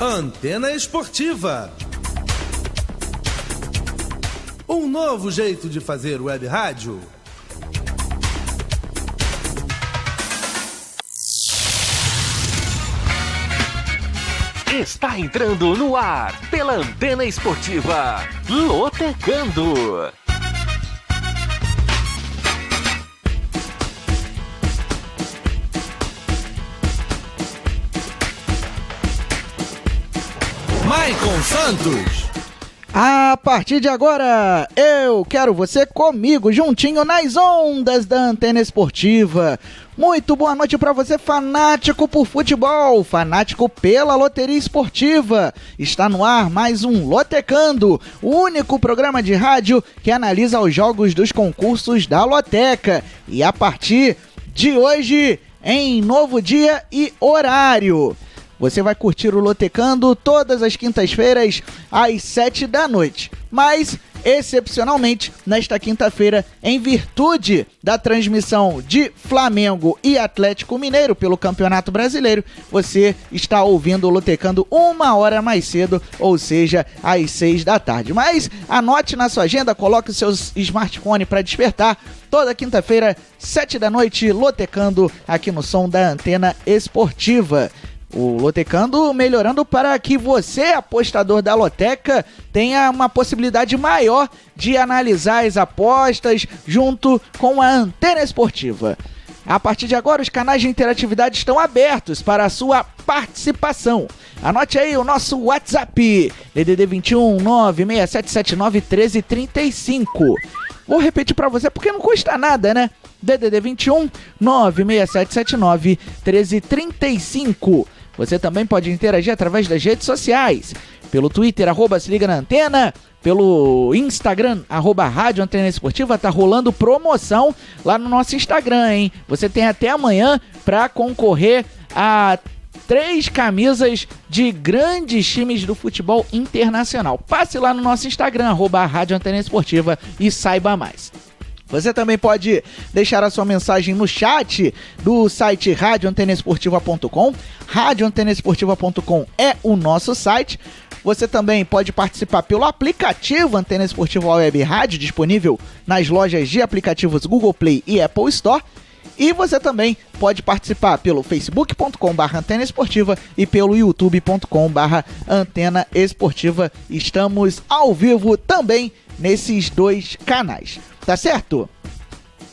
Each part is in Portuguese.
Antena Esportiva. Um novo jeito de fazer web rádio. Está entrando no ar pela Antena Esportiva, Lotecando. Maicon Santos. A partir de agora, eu quero você comigo, juntinho nas ondas da Antena Esportiva. Muito boa noite para você, fanático por futebol, fanático pela loteria esportiva. Está no ar mais um Lotecando, o único programa de rádio que analisa os jogos dos concursos da Loteca. E a partir de hoje, em novo dia e horário, você vai curtir o Lotecando todas as quintas-feiras às 7 da noite. Mas, excepcionalmente, nesta quinta-feira, em virtude da transmissão de Flamengo e Atlético Mineiro pelo Campeonato Brasileiro, você está ouvindo o Lotecando uma hora mais cedo, ou seja, às 6 da tarde. Mas anote na sua agenda, coloque o seu smartphone para despertar. Toda quinta-feira, 7 da noite, Lotecando aqui no som da Antena Esportiva. O Lotecando melhorando para que você, apostador da Loteca, tenha uma possibilidade maior de analisar as apostas junto com a Antena Esportiva. A partir de agora, os canais de interatividade estão abertos para a sua participação. Anote aí o nosso WhatsApp, DDD 21 96779 1335. Vou repetir para você porque não custa nada, né? DDD 21 96779 1335. Você também pode interagir através das redes sociais, pelo Twitter, @se liga na antena, pelo Instagram, @Rádio Antena Esportiva. Tá rolando promoção lá no nosso Instagram, hein? Você tem até amanhã para concorrer a 3 camisas de grandes times do futebol internacional. Passe lá no nosso Instagram, @Rádio Antena Esportiva, e saiba mais. Você também pode deixar a sua mensagem no chat do site radioantenaesportiva.com. Radioantenaesportiva.com é o nosso site. Você também pode participar pelo aplicativo Antena Esportiva Web Rádio, disponível nas lojas de aplicativos Google Play e Apple Store. E você também pode participar pelo facebook.com/Antena Esportiva e pelo youtube.com/Antena Esportiva. Estamos ao vivo também nesses 2 canais. Tá certo?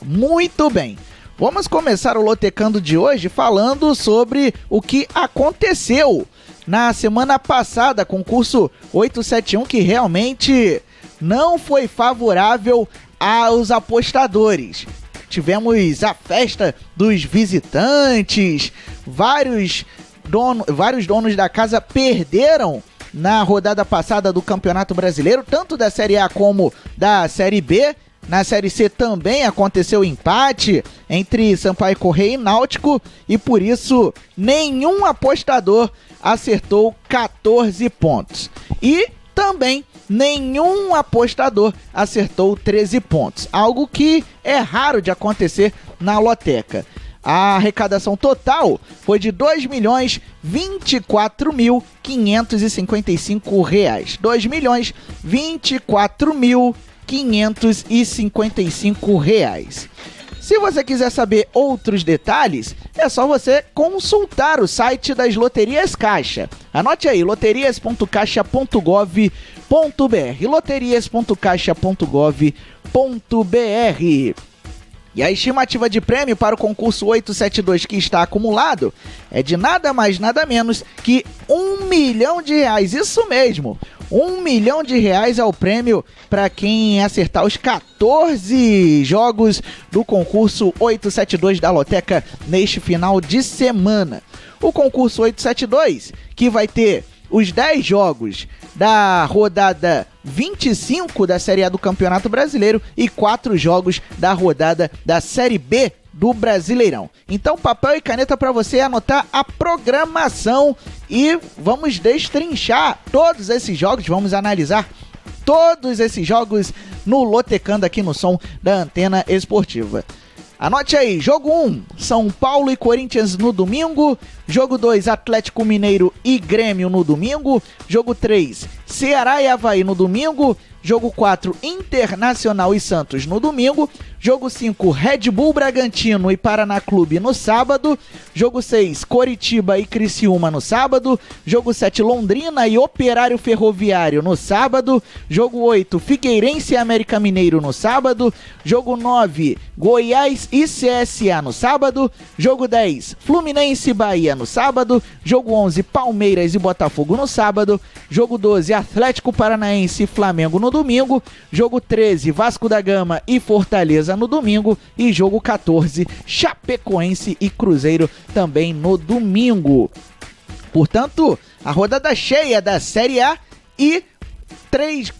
Muito bem. Vamos começar o Lotecando de hoje falando sobre o que aconteceu na semana passada, concurso 871, que realmente não foi favorável aos apostadores. Tivemos a festa dos visitantes, vários donos da casa perderam na rodada passada do Campeonato Brasileiro, tanto da Série A como da Série B. Na Série C também aconteceu empate entre Sampaio Corrêa e Náutico e por isso nenhum apostador acertou 14 pontos. E também nenhum apostador acertou 13 pontos, algo que é raro de acontecer na Loteca. A arrecadação total foi de R$ 2.024.555. R$ 2.024.555. Se você quiser saber outros detalhes, é só você consultar o site das Loterias Caixa. Anote aí, loterias.caixa.gov.br, loterias.caixa.gov.br. E a estimativa de prêmio para o concurso 872 que está acumulado é de nada mais nada menos que R$1 milhão. Isso mesmo, R$1 milhão é o prêmio para quem acertar os 14 jogos do concurso 872 da Loteca neste final de semana. O concurso 872, que vai ter os 10 jogos da rodada 25 da Série A do Campeonato Brasileiro e 4 jogos da rodada da Série B do Brasileirão. Então, papel e caneta para você anotar a programação e vamos destrinchar todos esses jogos, vamos analisar todos esses jogos no Lotecando aqui no som da Antena Esportiva. Anote aí, jogo 1, São Paulo e Corinthians no domingo. Jogo 2, Atlético Mineiro e Grêmio no domingo. Jogo 3, Ceará e Avaí no domingo. Jogo 4, Internacional e Santos no domingo. Jogo 5, Red Bull Bragantino e Paraná Clube no sábado. Jogo 6, Coritiba e Criciúma no sábado. Jogo 7, Londrina e Operário Ferroviário no sábado. Jogo 8, Figueirense e América Mineiro no sábado. Jogo 9, Goiás e CSA no sábado. Jogo 10, Fluminense e Bahia no sábado. Jogo 11, Palmeiras e Botafogo no sábado. Jogo 12, Atlético Paranaense e Flamengo no domingo. Jogo 13, Vasco da Gama e Fortaleza no domingo. E jogo 14, Chapecoense e Cruzeiro também no domingo. Portanto, a rodada cheia da Série A e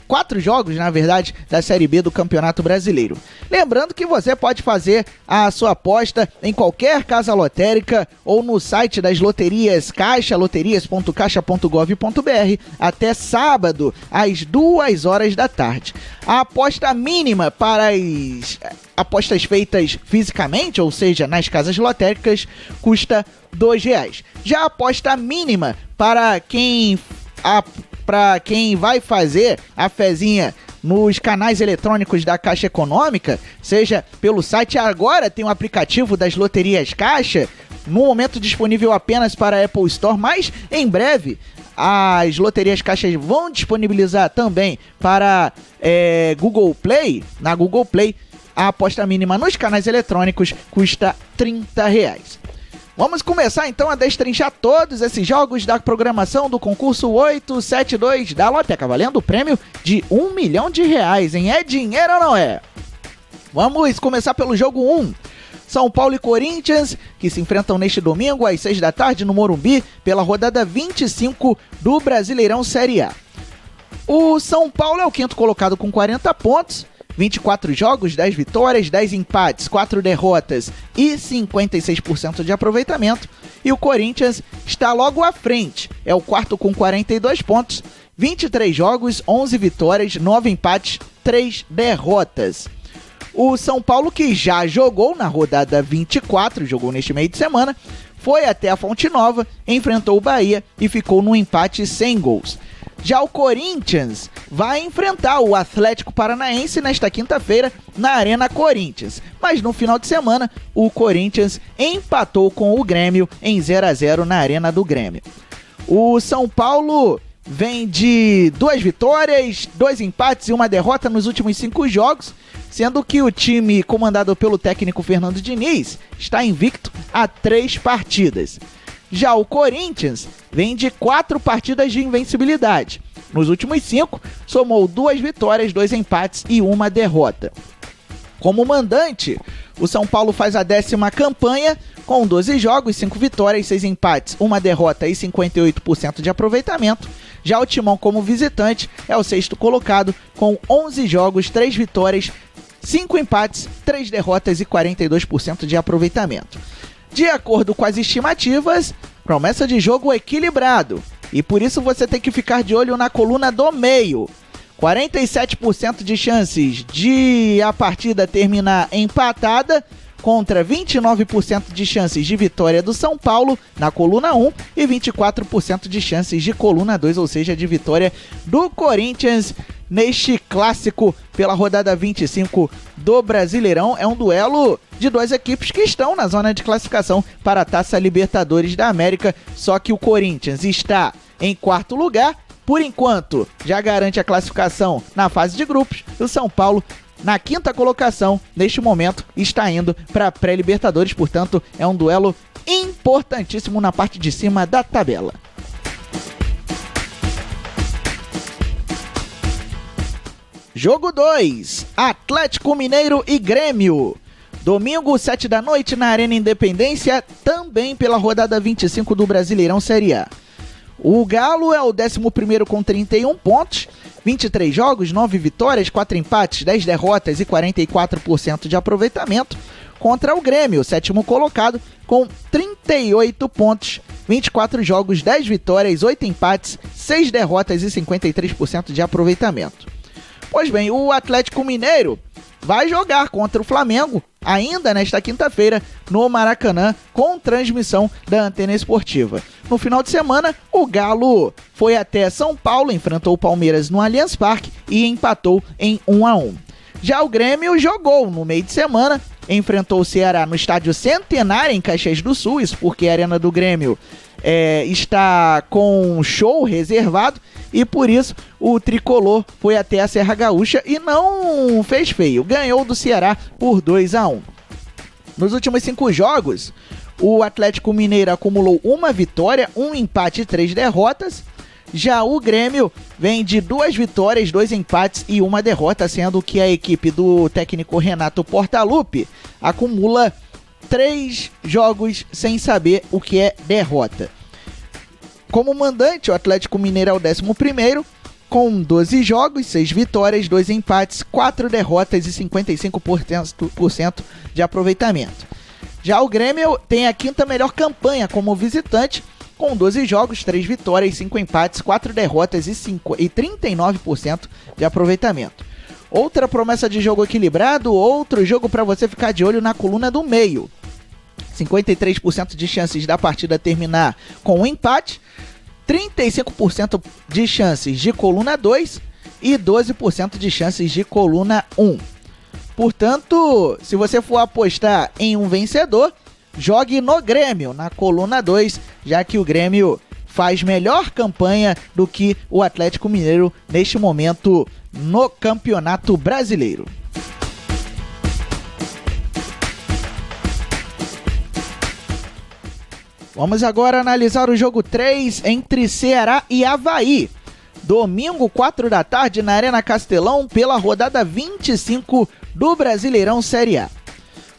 4 jogos, na verdade, da Série B do Campeonato Brasileiro. Lembrando que você pode fazer a sua aposta em qualquer casa lotérica ou no site das loterias Caixa, loterias.caixa.gov.br, até sábado, às 2 horas da tarde. A aposta mínima para as apostas feitas fisicamente, ou seja, nas casas lotéricas, custa R$2. Já a aposta mínima para quem vai fazer a fezinha nos canais eletrônicos da Caixa Econômica, seja pelo site, agora tem um aplicativo das loterias Caixa, no momento disponível apenas para a Apple Store, mas em breve as loterias Caixa vão disponibilizar também para Google Play. Na Google Play, a aposta mínima nos canais eletrônicos custa R$30. Vamos começar então a destrinchar todos esses jogos da programação do concurso 872 da Loteca, valendo o prêmio de R$1 milhão, hein? É dinheiro ou não é? Vamos começar pelo jogo 1. São Paulo e Corinthians, que se enfrentam neste domingo às 6 da tarde no Morumbi, pela rodada 25 do Brasileirão Série A. O São Paulo é o quinto colocado com 40 pontos, 24 jogos, 10 vitórias, 10 empates, 4 derrotas e 56% de aproveitamento. E o Corinthians está logo à frente, é o quarto com 42 pontos, 23 jogos, 11 vitórias, 9 empates, 3 derrotas. O São Paulo, que já jogou na rodada 24, jogou neste meio de semana, foi até a Fonte Nova, enfrentou o Bahia e ficou no empate sem gols. Já o Corinthians vai enfrentar o Atlético Paranaense nesta quinta-feira na Arena Corinthians. Mas no final de semana, o Corinthians empatou com o Grêmio em 0-0 na Arena do Grêmio. O São Paulo vem de 2 vitórias, 2 empates e 1 derrota nos últimos 5 jogos, sendo que o time comandado pelo técnico Fernando Diniz está invicto a 3 partidas. Já o Corinthians vem de 4 partidas de invencibilidade. Nos últimos 5, somou 2 vitórias, 2 empates e 1 derrota. Como mandante, o São Paulo faz a 10ª campanha, com 12 jogos, 5 vitórias, 6 empates, 1 derrota e 58% de aproveitamento. Já o Timão, como visitante, é o 6º colocado, com 11 jogos, 3 vitórias, 5 empates, 3 derrotas e 42% de aproveitamento. De acordo com as estimativas, promessa de jogo equilibrado, e por isso você tem que ficar de olho na coluna do meio. 47% de chances de a partida terminar empatada, contra 29% de chances de vitória do São Paulo na coluna 1 e 24% de chances de coluna 2, ou seja, de vitória do Corinthians neste clássico pela rodada 25 do Brasileirão. É um duelo de 2 equipes que estão na zona de classificação para a Taça Libertadores da América, só que o Corinthians está em 4º lugar, por enquanto já garante a classificação na fase de grupos, e o São Paulo na 5ª colocação, neste momento, está indo para a pré-Libertadores, portanto é um duelo importantíssimo na parte de cima da tabela. Jogo 2, Atlético Mineiro e Grêmio. Domingo, 7 da noite, na Arena Independência, também pela rodada 25 do Brasileirão Série A. O Galo é o 11º com 31 pontos, 23 jogos, 9 vitórias, 4 empates, 10 derrotas e 44% de aproveitamento, contra o Grêmio, 7º colocado, com 38 pontos, 24 jogos, 10 vitórias, 8 empates, 6 derrotas e 53% de aproveitamento. Pois bem, o Atlético Mineiro vai jogar contra o Flamengo ainda nesta quinta-feira no Maracanã, com transmissão da Antena Esportiva. No final de semana, o Galo foi até São Paulo, enfrentou o Palmeiras no Allianz Parque e empatou em 1-1. Já o Grêmio jogou no meio de semana, enfrentou o Ceará no Estádio Centenário em Caxias do Sul, isso porque a Arena do Grêmio está com show reservado e por isso o tricolor foi até a Serra Gaúcha e não fez feio, ganhou do Ceará por 2-1. Nos últimos 5 jogos, o Atlético Mineiro acumulou 1 vitória, 1 empate e 3 derrotas. Já o Grêmio vem de 2 vitórias, 2 empates e 1 derrota, sendo que a equipe do técnico Renato Portaluppi acumula 3 jogos sem saber o que é derrota. Como mandante, o Atlético Mineiro é o 11º, com 12 jogos, 6 vitórias, 2 empates, 4 derrotas e 55% de aproveitamento. Já o Grêmio tem a 5ª melhor campanha como visitante, com 12 jogos, 3 vitórias, 5 empates, 4 derrotas e 39% de aproveitamento. Outra promessa de jogo equilibrado, outro jogo para você ficar de olho na coluna do meio. 53% de chances da partida terminar com um empate, 35% de chances de coluna 2 e 12% de chances de coluna 1. Portanto, se você for apostar em um vencedor, jogue no Grêmio, na coluna 2, já que o Grêmio faz melhor campanha do que o Atlético Mineiro neste momento no Campeonato Brasileiro. Vamos agora analisar o jogo 3 entre Ceará e Avaí. Domingo, 4 da tarde, na Arena Castelão, pela rodada 25 do Brasileirão Série A.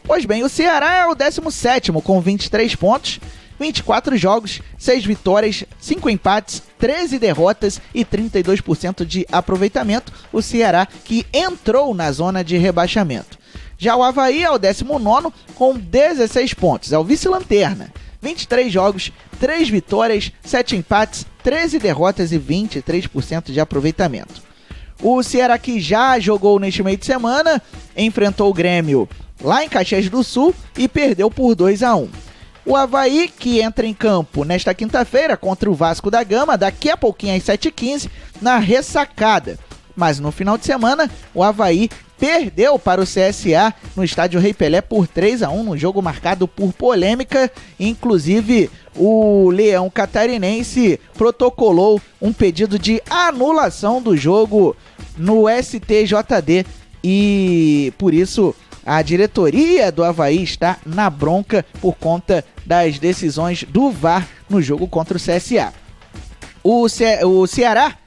Pois bem, o Ceará é o 17º com 23 pontos, 24 jogos, 6 vitórias, 5 empates, 13 derrotas e 32% de aproveitamento. O Ceará que entrou na zona de rebaixamento. Já o Avaí é o 19º com 16 pontos, é o vice-lanterna. 23 jogos, 3 vitórias, 7 empates, 13 derrotas e 23% de aproveitamento. O Ceará, que já jogou neste meio de semana, enfrentou o Grêmio lá em Caxias do Sul e perdeu por 2-1. O Avaí, que entra em campo nesta quinta-feira contra o Vasco da Gama, daqui a pouquinho às 7h15, na Ressacada. Mas no final de semana, o Avaí perdeu para o CSA no estádio Rei Pelé por 3-1, num jogo marcado por polêmica. Inclusive, o Leão Catarinense protocolou um pedido de anulação do jogo no STJD e, por isso, a diretoria do Avaí está na bronca por conta das decisões do VAR no jogo contra o CSA. O Ceará,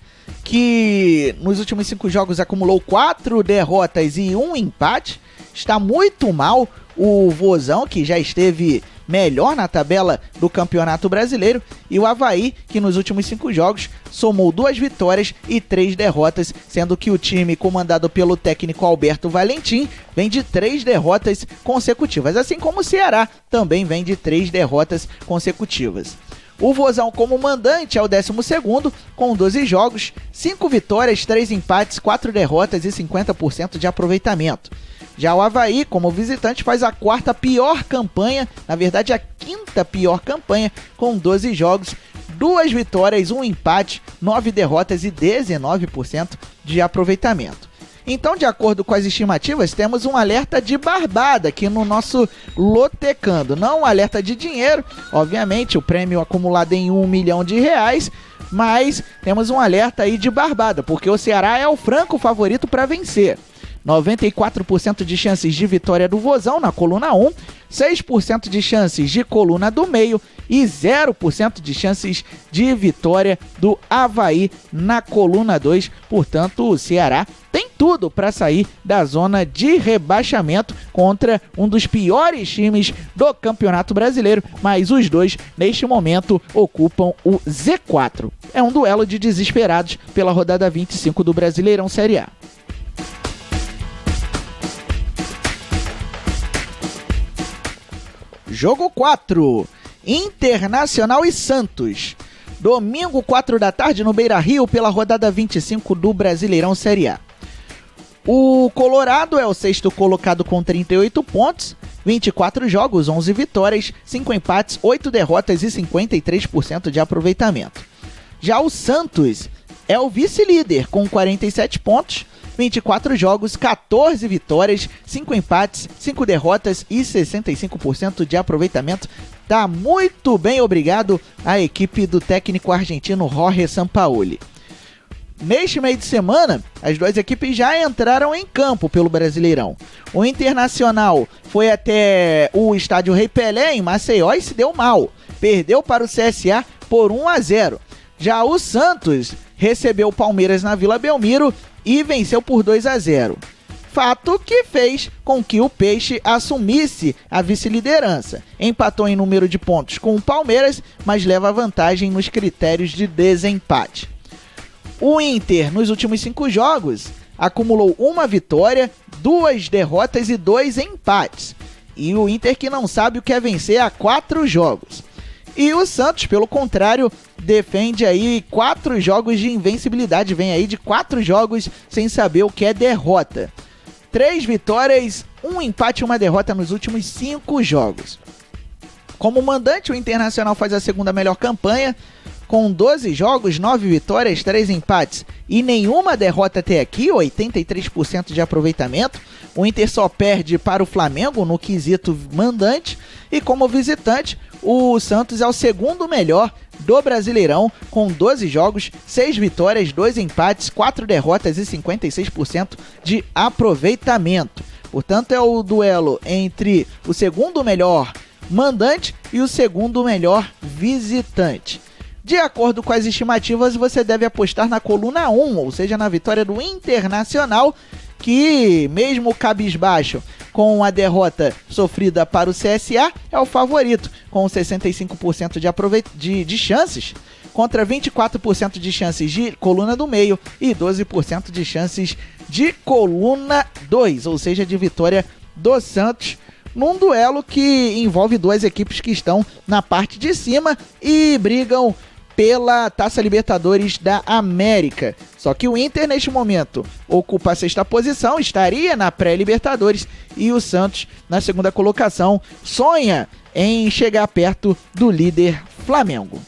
que nos últimos 5 jogos acumulou 4 derrotas e 1 empate, está muito mal. O Vozão, que já esteve melhor na tabela do Campeonato Brasileiro, e o Avaí, que nos últimos 5 jogos somou 2 vitórias e 3 derrotas, sendo que o time comandado pelo técnico Alberto Valentim vem de 3 derrotas consecutivas, assim como o Ceará também vem de 3 derrotas consecutivas. O Vozão, como mandante, é o 12º, com 12 jogos, 5 vitórias, 3 empates, 4 derrotas e 50% de aproveitamento. Já o Avaí, como visitante, faz a 4ª pior campanha, na verdade a 5ª pior campanha, com 12 jogos, 2 vitórias, 1 empate, 9 derrotas e 19% de aproveitamento. Então, de acordo com as estimativas, temos um alerta de barbada aqui no nosso Lotecando. Não um alerta de dinheiro, obviamente, o prêmio acumulado em R$1 milhão, mas temos um alerta aí de barbada, porque o Ceará é o franco favorito para vencer. 94% de chances de vitória do Vozão na coluna 1, 6% de chances de coluna do meio e 0% de chances de vitória do Avaí na coluna 2. Portanto, o Ceará tem tudo para sair da zona de rebaixamento contra um dos piores times do Campeonato Brasileiro, mas os dois, neste momento, ocupam o Z4. É um duelo de desesperados pela rodada 25 do Brasileirão Série A. Jogo 4, Internacional e Santos. Domingo, 4 da tarde, no Beira-Rio, pela rodada 25 do Brasileirão Série A. O Colorado é o sexto colocado com 38 pontos, 24 jogos, 11 vitórias, 5 empates, 8 derrotas e 53% de aproveitamento. Já o Santos é o vice-líder com 47 pontos, 24 jogos, 14 vitórias, 5 empates, 5 derrotas e 65% de aproveitamento. Tá muito bem, obrigado à equipe do técnico argentino Jorge Sampaoli. Neste meio de semana, as duas equipes já entraram em campo pelo Brasileirão. O Internacional foi até o estádio Rei Pelé, em Maceió, e se deu mal. Perdeu para o CSA por 1-0. Já o Santos recebeu o Palmeiras na Vila Belmiro e venceu por 2-0. Fato que fez com que o Peixe assumisse a vice-liderança. Empatou em número de pontos com o Palmeiras, mas leva vantagem nos critérios de desempate. O Inter, nos últimos 5 jogos, acumulou 1 vitória, 2 derrotas e 2 empates. E o Inter que não sabe o que é vencer há 4 jogos. E o Santos, pelo contrário, defende aí 4 jogos de invencibilidade. Vem aí de 4 jogos sem saber o que é derrota. 3 vitórias, 1 empate e 1 derrota nos últimos 5 jogos. Como mandante, o Internacional faz a segunda melhor campanha, com 12 jogos, 9 vitórias, 3 empates e nenhuma derrota até aqui, 83% de aproveitamento. O Inter só perde para o Flamengo no quesito mandante, e como visitante, o Santos é o segundo melhor do Brasileirão, com 12 jogos, 6 vitórias, 2 empates, 4 derrotas e 56% de aproveitamento. Portanto, é o duelo entre o segundo melhor mandante e o segundo melhor visitante. De acordo com as estimativas, você deve apostar na coluna 1, ou seja, na vitória do Internacional, que mesmo cabisbaixo com a derrota sofrida para o CSA, é o favorito, com 65% de chances, contra 24% de chances de coluna do meio e 12% de chances de coluna 2, ou seja, de vitória do Santos, num duelo que envolve duas equipes que estão na parte de cima e brigam pela Taça Libertadores da América. Só que o Inter, neste momento, ocupa a 6ª posição, estaria na pré-Libertadores, e o Santos, na 2ª colocação, sonha em chegar perto do líder Flamengo.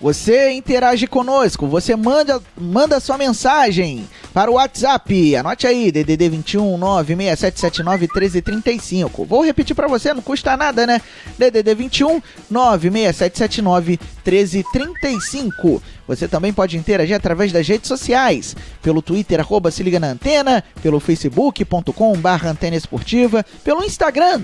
Você interage conosco, você manda sua mensagem para o WhatsApp, anote aí, DDD 21 96779 1335. Vou repetir para você, não custa nada, né? DDD 21 96779 1335. Você também pode interagir através das redes sociais, pelo Twitter, @se liga na antena, pelo facebook.com/antena esportiva, pelo Instagram,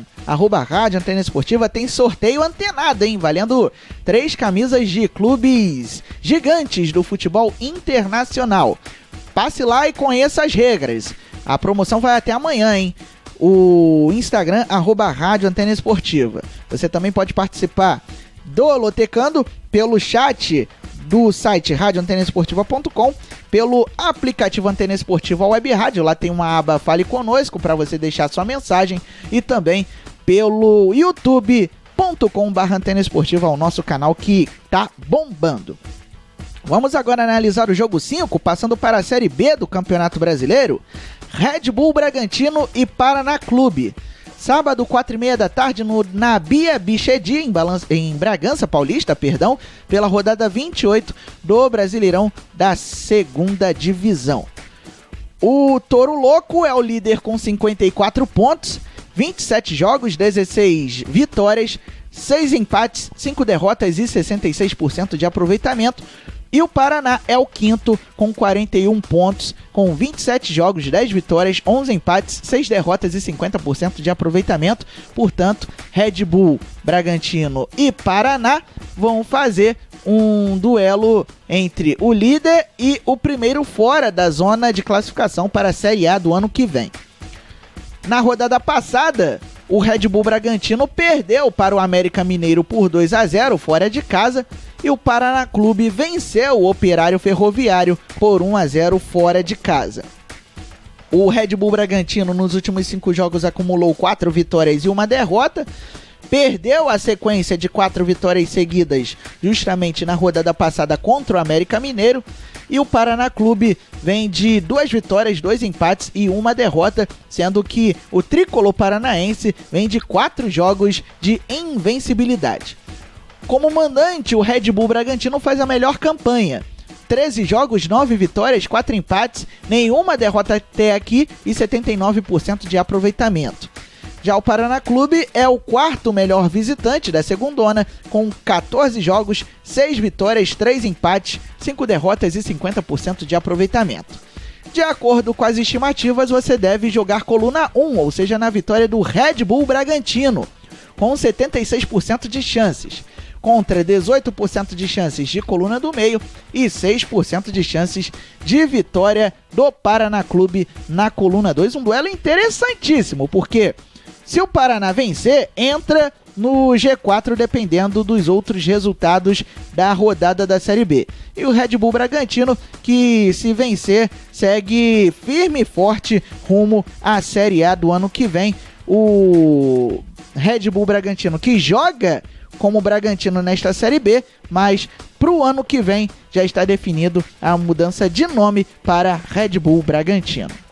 @rádio antena esportiva. Tem sorteio antenado, hein? Valendo 3 camisas de clubes gigantes do futebol internacional. Passe lá e conheça as regras. A promoção vai até amanhã, hein? O Instagram, @rádio antena esportiva. Você também pode participar do Lotecando pelo chat do site radioantenaesportiva.com, pelo aplicativo Antena Esportiva Web Rádio. Lá tem uma aba Fale Conosco para você deixar sua mensagem, e também pelo youtube.com/Antena Esportiva, o nosso canal que tá bombando. Vamos agora analisar o jogo 5, passando para a Série B do Campeonato Brasileiro. Red Bull Bragantino e Paraná Clube. Sábado, 4h30 da tarde, na Bia Bichedi, em Bragança Paulista, pela rodada 28 do Brasileirão da 2ª Divisão. O Touro Louco é o líder com 54 pontos, 27 jogos, 16 vitórias, 6 empates, 5 derrotas e 66% de aproveitamento. E o Paraná é o quinto com 41 pontos, com 27 jogos, 10 vitórias, 11 empates, 6 derrotas e 50% de aproveitamento. Portanto, Red Bull, Bragantino e Paraná vão fazer um duelo entre o líder e o primeiro fora da zona de classificação para a Série A do ano que vem. Na rodada passada, o Red Bull Bragantino perdeu para o América Mineiro por 2-0 fora de casa, e o Paraná Clube venceu o Operário Ferroviário por 1-0 fora de casa. O Red Bull Bragantino nos últimos 5 jogos acumulou 4 vitórias e 1 derrota, perdeu a sequência de 4 vitórias seguidas justamente na rodada passada contra o América Mineiro. E o Paraná Clube vem de 2 vitórias, 2 empates e 1 derrota, sendo que o tricolor paranaense vem de 4 jogos de invencibilidade. Como mandante, o Red Bull Bragantino faz a melhor campanha. 13 jogos, 9 vitórias, 4 empates, nenhuma derrota até aqui e 79% de aproveitamento. Já o Paraná Clube é o 4º melhor visitante da segundona, com 14 jogos, 6 vitórias, 3 empates, 5 derrotas e 50% de aproveitamento. De acordo com as estimativas, você deve jogar coluna 1, ou seja, na vitória do Red Bull Bragantino, com 76% de chances, contra 18% de chances de coluna do meio e 6% de chances de vitória do Paraná Clube na coluna 2. Um duelo interessantíssimo, porque se o Paraná vencer, entra no G4 dependendo dos outros resultados da rodada da Série B. E o Red Bull Bragantino, que se vencer, segue firme e forte rumo à Série A do ano que vem. O Red Bull Bragantino que joga como Bragantino nesta Série B, mas para o ano que vem já está definido a mudança de nome para Red Bull Bragantino.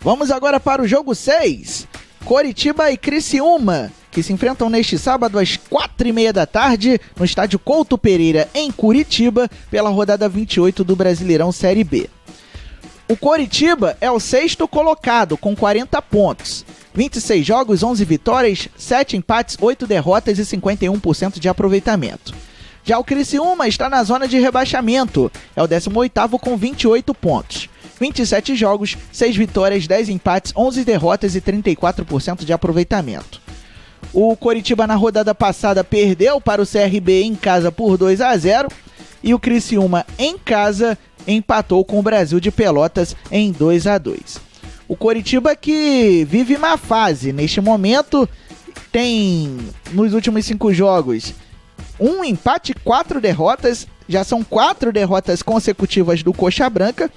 Vamos agora para o jogo 6, Coritiba e Criciúma, que se enfrentam neste sábado às 4h30 da tarde no estádio Couto Pereira, em Curitiba, pela rodada 28 do Brasileirão Série B. O Coritiba é o 6º colocado, com 40 pontos. 26 jogos, 11 vitórias, 7 empates, 8 derrotas e 51% de aproveitamento. Já o Criciúma está na zona de rebaixamento, é o 18º com 28 pontos. 27 jogos, 6 vitórias, 10 empates, 11 derrotas e 34% de aproveitamento. O Coritiba na rodada passada perdeu para o CRB em casa por 2-0 e o Criciúma em casa empatou com o Brasil de Pelotas em 2-2. O Coritiba que vive má fase neste momento, tem nos últimos 5 jogos 1 empate e 4 derrotas, já são 4 derrotas consecutivas do Coxa Branca,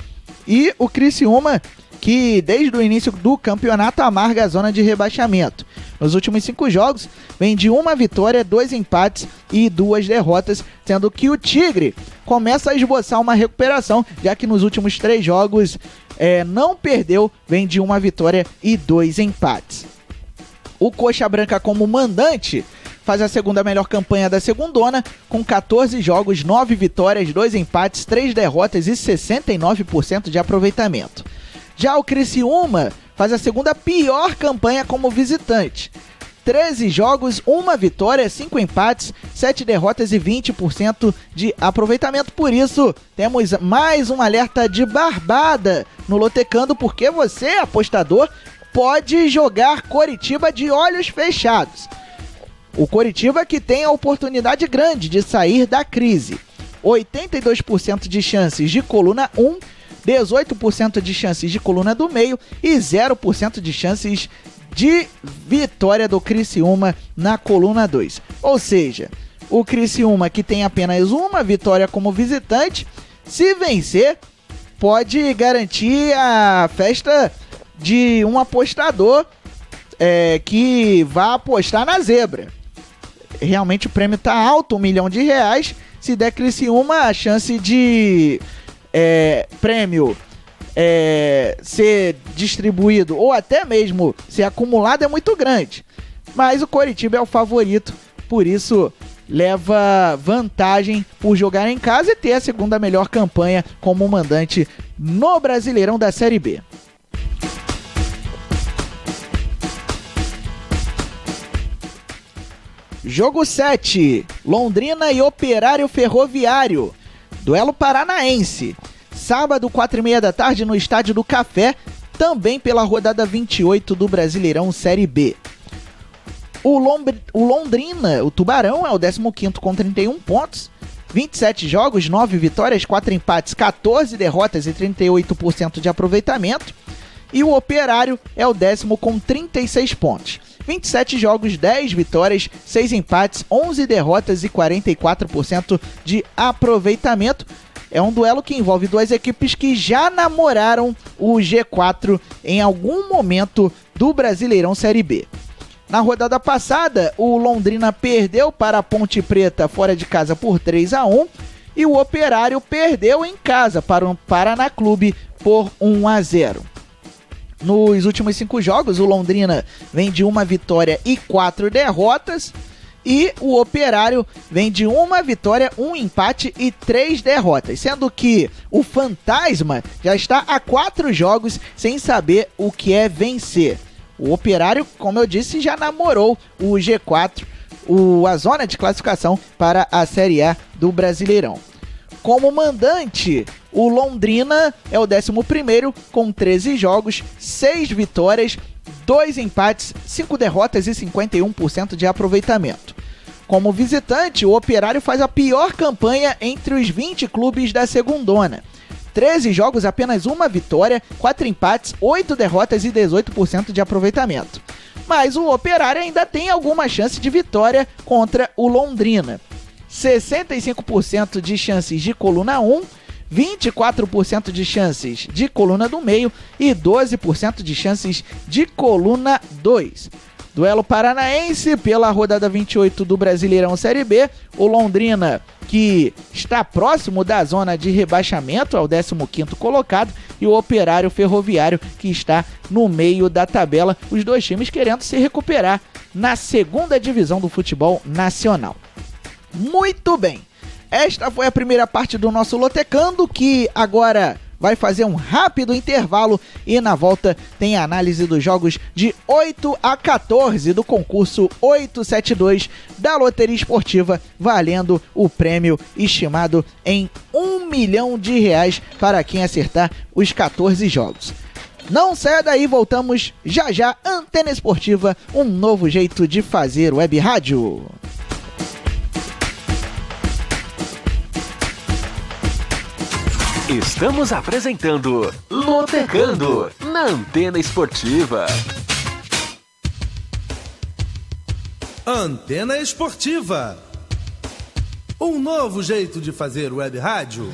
e o Criciúma que desde o início do campeonato amarga a zona de rebaixamento. Nos últimos 5 jogos, vem de 1 vitória, 2 empates e 2 derrotas, sendo que o Tigre começa a esboçar uma recuperação, já que nos últimos 3 jogos não perdeu, vem de 1 vitória e 2 empates. O Coxa Branca, como mandante, faz a segunda melhor campanha da segundona, com 14 jogos, 9 vitórias, 2 empates, 3 derrotas e 69% de aproveitamento. Já o Criciúma faz a segunda pior campanha como visitante. 13 jogos, 1 vitória, 5 empates, 7 derrotas e 20% de aproveitamento. Por isso, temos mais um alerta de barbada no Lotecando, porque você, apostador, pode jogar Coritiba de olhos fechados. O Coritiba que tem a oportunidade grande de sair da crise. 82% de chances de coluna 1, 18% de chances de coluna do meio e 0% de chances de vitória do Criciúma na coluna 2. Ou seja, o Criciúma, que tem apenas 1 vitória como visitante, se vencer, pode garantir a festa de um apostador que vai apostar na zebra. Realmente o prêmio está alto, R$1 milhão. Se der Criciúma, a chance de prêmio ser distribuído ou até mesmo ser acumulado é muito grande. Mas o Coritiba é o favorito, por isso leva vantagem por jogar em casa e ter a segunda melhor campanha como mandante no Brasileirão da Série B. Jogo 7, Londrina e Operário Ferroviário, duelo paranaense, sábado 4h30 da tarde no Estádio do Café, também pela rodada 28 do Brasileirão Série B. O Londrina, o Tubarão, é o 15º com 31 pontos, 27 jogos, 9 vitórias, 4 empates, 14 derrotas e 38% de aproveitamento. E o Operário é o 10º com 36 pontos. 27 jogos, 10 vitórias, 6 empates, 11 derrotas e 44% de aproveitamento. É um duelo que envolve duas equipes que já namoraram o G4 em algum momento do Brasileirão Série B. Na rodada passada, o Londrina perdeu para a Ponte Preta fora de casa por 3-1 e o Operário perdeu em casa para o Paraná Clube por 1-0. Nos últimos 5 jogos, o Londrina vem de 1 vitória e 4 derrotas e o Operário vem de 1 vitória, 1 empate e 3 derrotas, sendo que o Fantasma já está há 4 jogos sem saber o que é vencer. O Operário, como eu disse, já namorou o G4, a zona de classificação para a Série A do Brasileirão. Como mandante, o Londrina é o 11º com 13 jogos, 6 vitórias, 2 empates, 5 derrotas e 51% de aproveitamento. Como visitante, o Operário faz a pior campanha entre os 20 clubes da segundona. 13 jogos, apenas 1 vitória, 4 empates, 8 derrotas e 18% de aproveitamento. Mas o Operário ainda tem alguma chance de vitória contra o Londrina. 65% de chances de coluna 1, 24% de chances de coluna do meio e 12% de chances de coluna 2. Duelo paranaense pela rodada 28 do Brasileirão Série B. O Londrina, que está próximo da zona de rebaixamento, é o 15º colocado, e o Operário Ferroviário, que está no meio da tabela, os dois times querendo se recuperar na segunda divisão do futebol nacional. Muito bem, esta foi a primeira parte do nosso Lotecando, que agora vai fazer um rápido intervalo e na volta tem a análise dos jogos de 8 a 14 do concurso 872 da Loteria Esportiva, valendo o prêmio estimado em R$1 milhão para quem acertar os 14 jogos. Não saia daí, voltamos já já. Antena Esportiva, um novo jeito de fazer web rádio. Estamos apresentando Lotecando na Antena Esportiva. Antena Esportiva. Um novo jeito de fazer web rádio.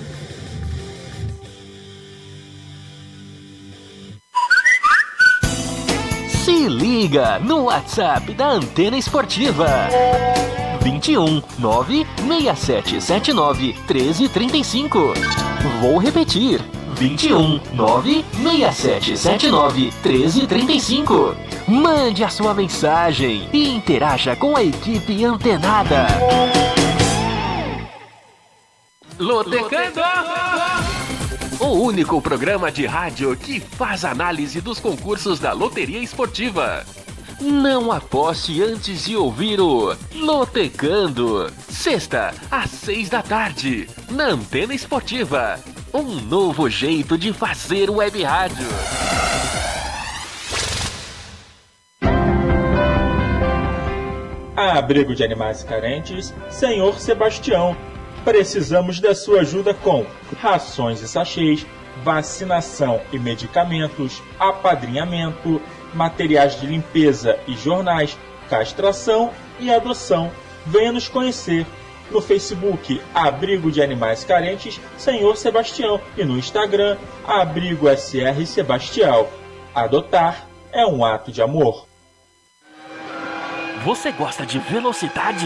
Se liga no WhatsApp da Antena Esportiva. 21 96779 1335. Vou repetir. 21 96779 1335. Mande a sua mensagem e interaja com a equipe antenada. Lotecando! O único programa de rádio que faz análise dos concursos da Loteria Esportiva. Não aposte antes de ouvir o Lotecando. Sexta, às 6 da tarde, na Antena Esportiva. Um novo jeito de fazer web rádio. Abrigo de Animais Carentes, Senhor Sebastião. Precisamos da sua ajuda com rações e sachês, vacinação e medicamentos, apadrinhamento, materiais de limpeza e jornais, castração e adoção. Venha nos conhecer no Facebook Abrigo de Animais Carentes Senhor Sebastião e no Instagram Abrigo SR Sebastião. Adotar é um ato de amor. Você gosta de velocidade?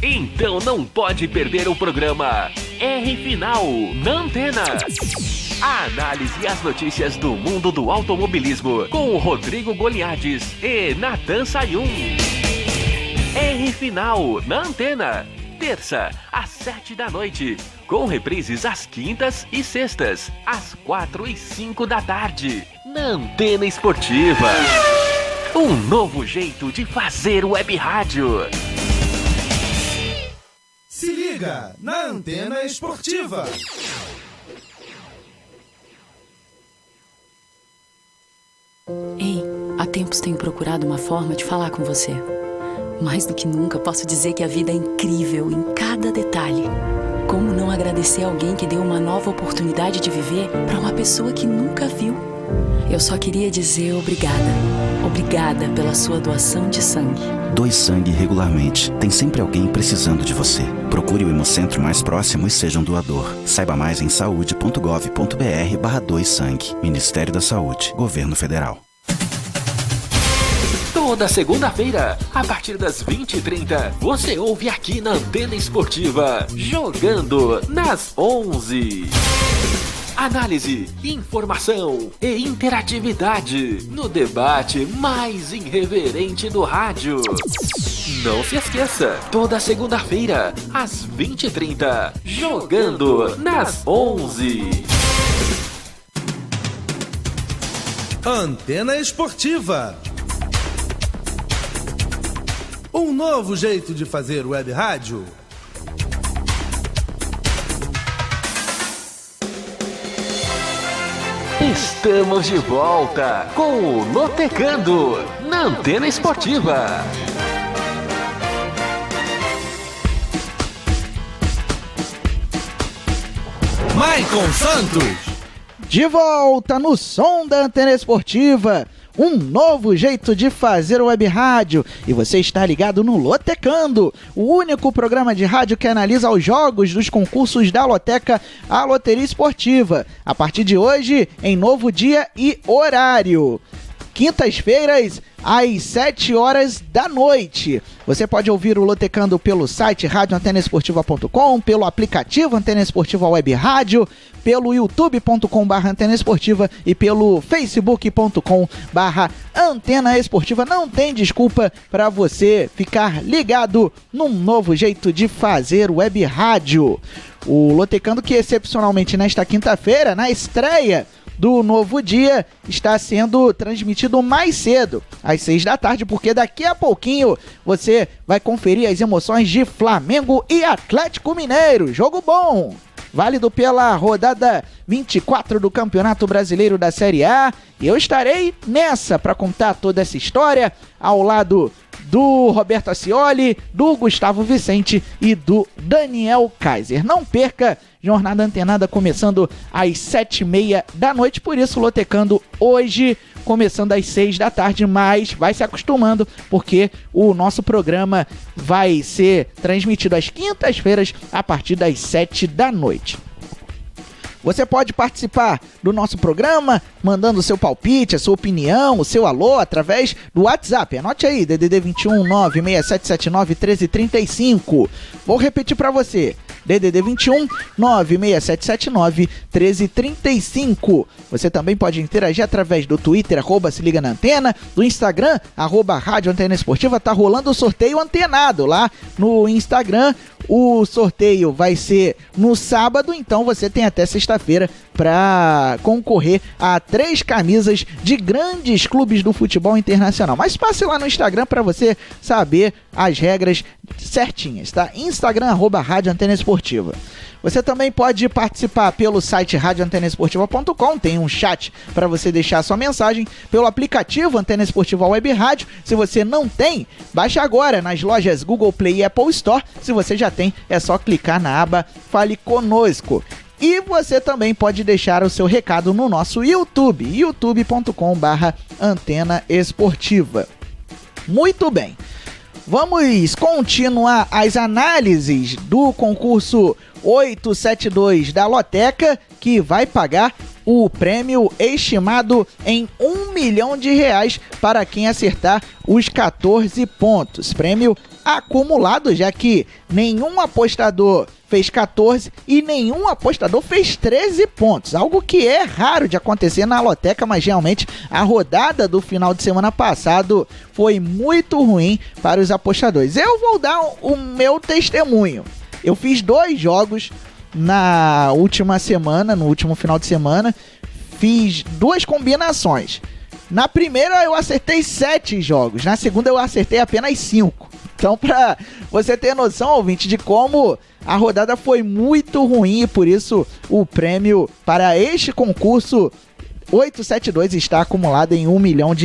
Então não pode perder o programa R Final na Antena. A análise e as notícias do mundo do automobilismo com o Rodrigo Goliades e Natan Sayum. R Final na Antena, terça às 7 da noite, com reprises às quintas e sextas, às 4 e 5 da tarde, na Antena Esportiva. Um novo jeito de fazer web rádio. Se liga na Antena Esportiva. Ei, há tempos tenho procurado uma forma de falar com você. Mais do que nunca, posso dizer que a vida é incrível em cada detalhe. Como não agradecer alguém que deu uma nova oportunidade de viver para uma pessoa que nunca viu? Eu só queria dizer obrigada. Obrigada pela sua doação de sangue. Doe sangue regularmente. Tem sempre alguém precisando de você. Procure o Hemocentro mais próximo e seja um doador. Saiba mais em saude.gov.br/doe-sangue. Ministério da Saúde. Governo Federal. Toda segunda-feira, a partir das 20h30, você ouve aqui na Antena Esportiva, Jogando nas 11. Análise, informação e interatividade no debate mais irreverente do rádio. Não se esqueça, toda segunda-feira, às 20h30, Jogando nas 11. Antena Esportiva. Um novo jeito de fazer web rádio. Estamos de volta com o Lotecando na Antena Esportiva. Maicon Santos. De volta no som da Antena Esportiva. Um novo jeito de fazer web rádio. E você está ligado no Lotecando, o único programa de rádio que analisa os jogos dos concursos da Loteca, a Loteria Esportiva. A partir de hoje, em novo dia e horário. Quintas-feiras, às 7 horas da noite. Você pode ouvir o Lotecando pelo site radioantenaesportiva.com, pelo aplicativo Antena Esportiva Web Rádio, pelo youtube.com/Antena Esportiva e pelo facebook.com/Antena Esportiva. Não tem desculpa para você ficar ligado num novo jeito de fazer web rádio. O Lotecando, que excepcionalmente nesta quinta-feira, na estreia do novo dia, está sendo transmitido mais cedo, às 6 da tarde, porque daqui a pouquinho você vai conferir as emoções de Flamengo e Atlético Mineiro. Jogo bom! Válido pela rodada 24 do Campeonato Brasileiro da Série A. E eu estarei nessa para contar toda essa história ao lado do Roberto Ascioli, do Gustavo Vicente e do Daniel Kaiser. Não perca, Jornada Antenada começando às 7h30 da noite, por isso Lotecando hoje começando às 6 da tarde, mas vai se acostumando, porque o nosso programa vai ser transmitido às quintas-feiras a partir das 7 da noite. Você pode participar do nosso programa mandando o seu palpite, a sua opinião, o seu alô através do WhatsApp. Anote aí, DDD 21 96779 1335. Vou repetir para você. DDD 21 96779 1335. Você também pode interagir através do Twitter, @se liga na antena, do Instagram, @Rádio Antena Esportiva. Tá rolando o sorteio antenado lá no Instagram. O sorteio vai ser no sábado, então você tem até sexta-feira para concorrer a 3 camisas de grandes clubes do futebol internacional. Mas passe lá no Instagram para você saber as regras certinhas, tá? Instagram, @Rádio Antena Esportiva. Você também pode participar pelo site radioantenaesportiva.com, tem um chat para você deixar sua mensagem, pelo aplicativo Antena Esportiva Web Rádio. Se você não tem, baixe agora nas lojas Google Play e Apple Store. Se você já tem, é só clicar na aba Fale Conosco. E você também pode deixar o seu recado no nosso YouTube, youtube.com/Antena Esportiva. Muito bem. Vamos continuar as análises do concurso 872 da Loteca, que vai pagar o prêmio estimado em R$1 milhão para quem acertar os 14 pontos. Prêmio acumulado, já que nenhum apostador fez 14 e nenhum apostador fez 13 pontos. Algo que é raro de acontecer na Loteca, mas realmente a rodada do final de semana passado foi muito ruim para os apostadores. Eu vou dar o meu testemunho. Eu fiz 2 jogos na última semana, no último final de semana, fiz 2 combinações. Na primeira eu acertei 7 jogos, na segunda eu acertei apenas 5. Então, para você ter noção, ouvinte, de como a rodada foi muito ruim e por isso o prêmio para este concurso 872 está acumulado em R$1 milhão.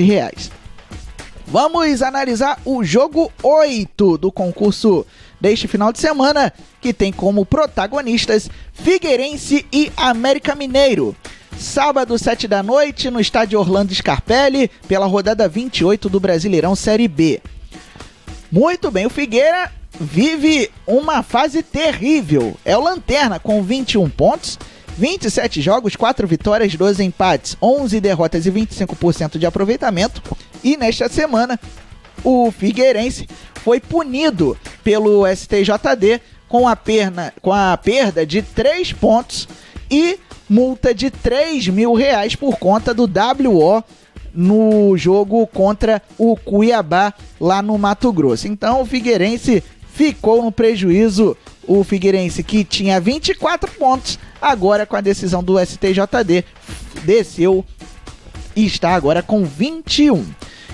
Vamos analisar o jogo 8 do concurso deste final de semana, que tem como protagonistas Figueirense e América Mineiro. Sábado, 7 da noite, no estádio Orlando Scarpelli, pela rodada 28 do Brasileirão Série B. Muito bem, o Figueira vive uma fase terrível. É o lanterna com 21 pontos, 27 jogos, 4 vitórias, 12 empates, 11 derrotas e 25% de aproveitamento. E nesta semana, o Figueirense foi punido pelo STJD com a perda de 3 pontos e multa de R$3.000 por conta do WO no jogo contra o Cuiabá lá no Mato Grosso. Então o Figueirense ficou no prejuízo. O Figueirense, que tinha 24 pontos, agora com a decisão do STJD desceu e está agora com 21.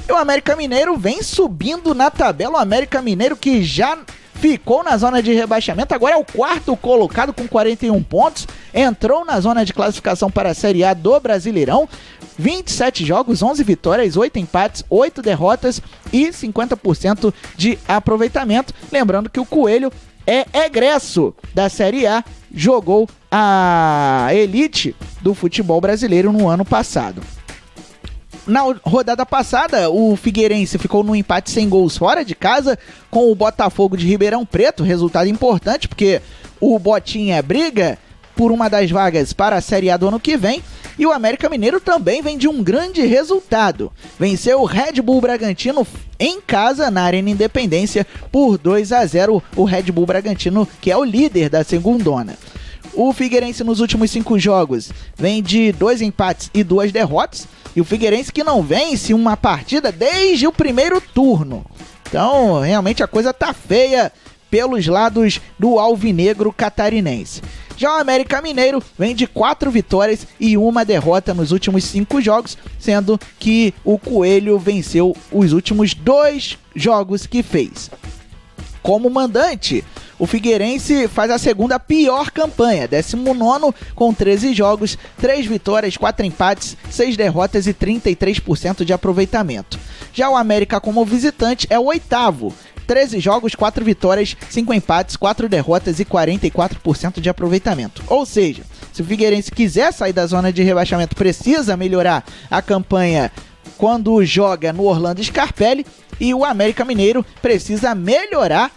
E o América Mineiro vem subindo na tabela. O América Mineiro, que já ficou na zona de rebaixamento, agora é o quarto colocado com 41 pontos, entrou na zona de classificação para a Série A do Brasileirão, 27 jogos, 11 vitórias, 8 empates, 8 derrotas e 50% de aproveitamento. Lembrando que o Coelho é egresso da Série A, jogou a elite do futebol brasileiro no ano passado. Na rodada passada, o Figueirense ficou no empate sem gols fora de casa com o Botafogo de Ribeirão Preto, resultado importante porque o Botinha briga por uma das vagas para a Série A do ano que vem, e o América Mineiro também vem de um grande resultado. Venceu o Red Bull Bragantino em casa na Arena Independência por 2-0, o Red Bull Bragantino, que é o líder da segundona. O Figueirense nos últimos 5 jogos vem de 2 empates e 2 derrotas, e o Figueirense que não vence uma partida desde o primeiro turno. Então, realmente a coisa tá feia pelos lados do alvinegro catarinense. Já o América Mineiro vem de 4 vitórias e 1 derrota nos últimos 5 jogos, sendo que o Coelho venceu os últimos 2 jogos que fez. Como mandante, o Figueirense faz a segunda pior campanha, 19º com 13 jogos, 3 vitórias, 4 empates, 6 derrotas e 33% de aproveitamento. Já o América como visitante é o 8º, 13 jogos, 4 vitórias, 5 empates, 4 derrotas e 44% de aproveitamento. Ou seja, se o Figueirense quiser sair da zona de rebaixamento, precisa melhorar a campanha quando joga no Orlando Scarpelli, e o América Mineiro precisa melhorar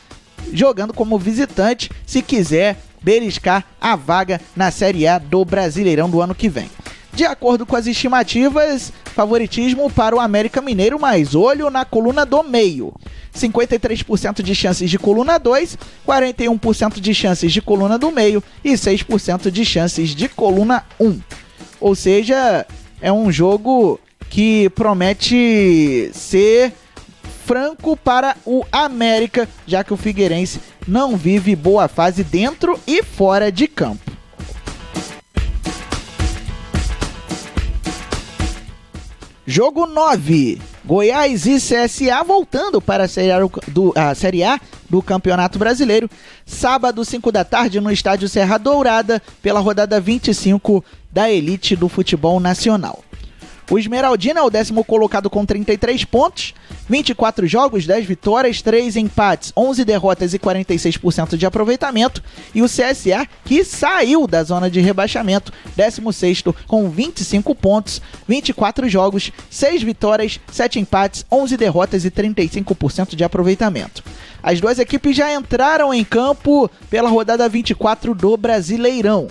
jogando como visitante se quiser beliscar a vaga na Série A do Brasileirão do ano que vem. De acordo com as estimativas, favoritismo para o América Mineiro, mas olho na coluna do meio. 53% de chances de coluna 2, 41% de chances de coluna do meio e 6% de chances de coluna 1. Ou seja, é um jogo que promete ser franco para o América, já que o Figueirense não vive boa fase dentro e fora de campo. Jogo 9, Goiás e CSA voltando para a Série A do Campeonato Brasileiro, sábado 5 da tarde no estádio Serra Dourada, pela rodada 25 da elite do futebol nacional. O Esmeraldina é o 10º colocado com 33 pontos, 24 jogos, 10 vitórias, 3 empates, 11 derrotas e 46% de aproveitamento. E o CSA, que saiu da zona de rebaixamento, 16º com 25 pontos, 24 jogos, 6 vitórias, 7 empates, 11 derrotas e 35% de aproveitamento. As duas equipes já entraram em campo pela rodada 24 do Brasileirão.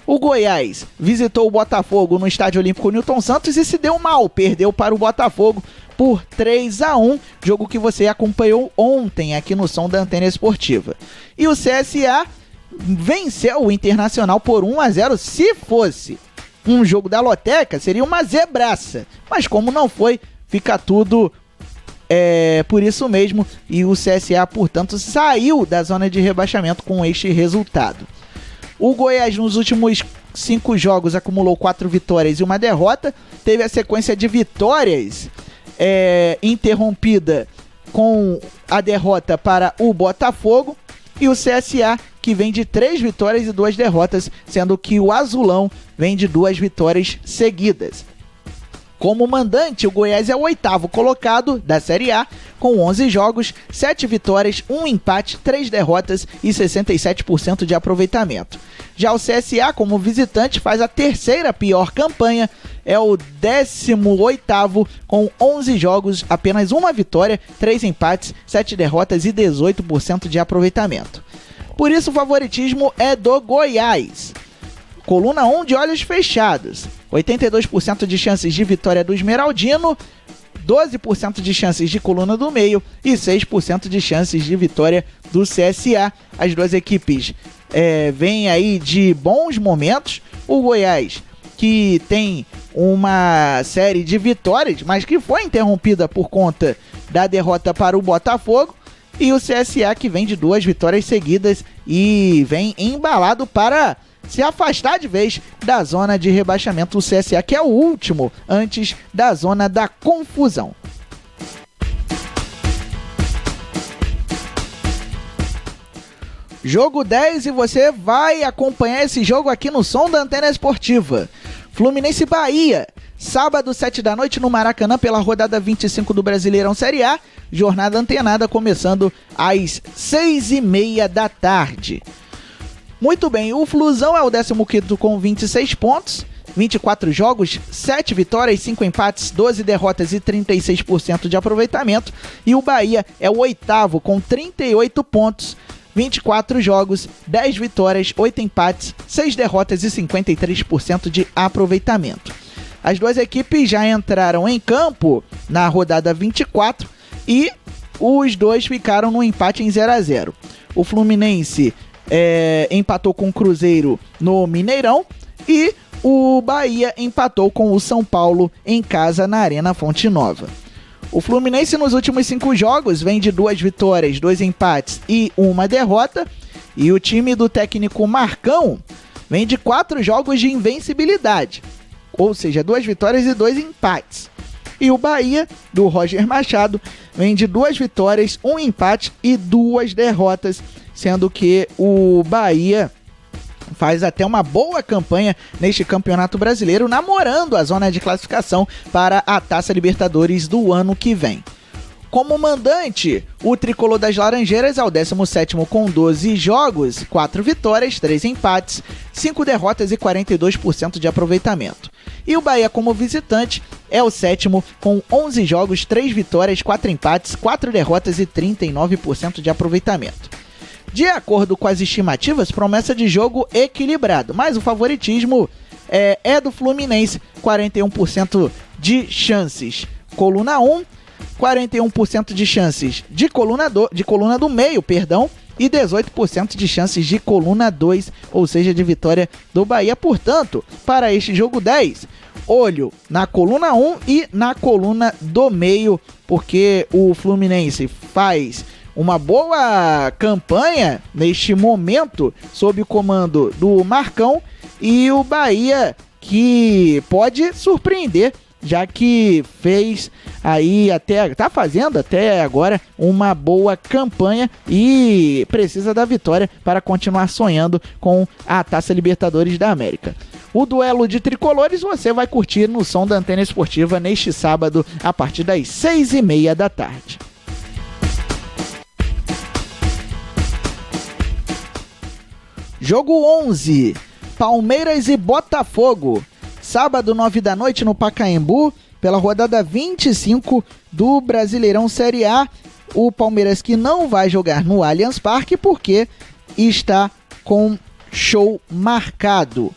O Goiás visitou o Botafogo no Estádio Olímpico Newton Santos e se deu mal, perdeu para o Botafogo por 3-1, jogo que você acompanhou ontem aqui no Som da Antena Esportiva. E o CSA venceu o Internacional por 1-0, se fosse um jogo da loteca seria uma zebraça, mas como não foi, fica tudo por isso mesmo, e o CSA, portanto, saiu da zona de rebaixamento com este resultado. O Goiás, nos últimos 5 jogos, acumulou 4 vitórias e 1 derrota. Teve a sequência de vitórias interrompida com a derrota para o Botafogo. E o CSA, que vem de 3 vitórias e 2 derrotas, sendo que o Azulão vem de 2 vitórias seguidas. Como mandante, o Goiás é o 8º colocado da Série A, com 11 jogos, 7 vitórias, 1 empate, 3 derrotas e 67% de aproveitamento. Já o CSA, como visitante, faz a terceira pior campanha, é o 18º com 11 jogos, apenas uma vitória, 3 empates, 7 derrotas e 18% de aproveitamento. Por isso o favoritismo é do Goiás. Coluna 1 de olhos fechados, 82% de chances de vitória do Esmeraldino, 12% de chances de coluna do meio e 6% de chances de vitória do CSA. As duas equipes vêm aí de bons momentos. O Goiás, que tem uma série de vitórias, mas que foi interrompida por conta da derrota para o Botafogo. E o CSA, que vem de 2 vitórias seguidas e vem embalado para se afastar de vez da zona de rebaixamento. O CSA, que é o último antes da zona da confusão. Jogo 10, e você vai acompanhar esse jogo aqui no som da Antena Esportiva. Fluminense Bahia, sábado 7 da noite no Maracanã pela rodada 25 do Brasileirão Série A, jornada antenada começando às 6h30 da tarde. Muito bem, o Flusão é o 15º com 26 pontos, 24 jogos, 7 vitórias, 5 empates, 12 derrotas e 36% de aproveitamento. E o Bahia é o 8º com 38 pontos, 24 jogos, 10 vitórias, 8 empates, 6 derrotas e 53% de aproveitamento. As duas equipes já entraram em campo na rodada 24 e os dois ficaram no empate em 0-0. O Fluminense empatou com o Cruzeiro no Mineirão e o Bahia empatou com o São Paulo em casa na Arena Fonte Nova. O Fluminense nos últimos 5 jogos vem de 2 vitórias, 2 empates e 1 derrota. E o time do técnico Marcão vem de 4 jogos de invencibilidade, ou seja, 2 vitórias e 2 empates. E o Bahia, do Roger Machado, vem de 2 vitórias, 1 empate e 2 derrotas, sendo que o Bahia faz até uma boa campanha neste Campeonato Brasileiro, namorando a zona de classificação para a Taça Libertadores do ano que vem. Como mandante, o tricolor das Laranjeiras é o 17º com 12 jogos, 4 vitórias, 3 empates, 5 derrotas e 42% de aproveitamento. E o Bahia, como visitante, é o 7º com 11 jogos, 3 vitórias, 4 empates, 4 derrotas e 39% de aproveitamento. De acordo com as estimativas, promessa de jogo equilibrado, mas o favoritismo é do Fluminense, 41% de chances coluna 1, 41% de chances de coluna do meio, e 18% de chances de coluna 2, ou seja, de vitória do Bahia. Portanto, para este jogo 10, olho na coluna 1 e na coluna do meio, porque o Fluminense faz uma boa campanha neste momento sob o comando do Marcão, e o Bahia que pode surpreender, já que tá fazendo até agora uma boa campanha e precisa da vitória para continuar sonhando com a Taça Libertadores da América. O duelo de tricolores você vai curtir no som da Antena Esportiva neste sábado a partir das 6h30 da tarde. Jogo 11, Palmeiras e Botafogo, sábado 9 da noite no Pacaembu, pela rodada 25 do Brasileirão Série A. O Palmeiras que não vai jogar no Allianz Parque porque está com show marcado.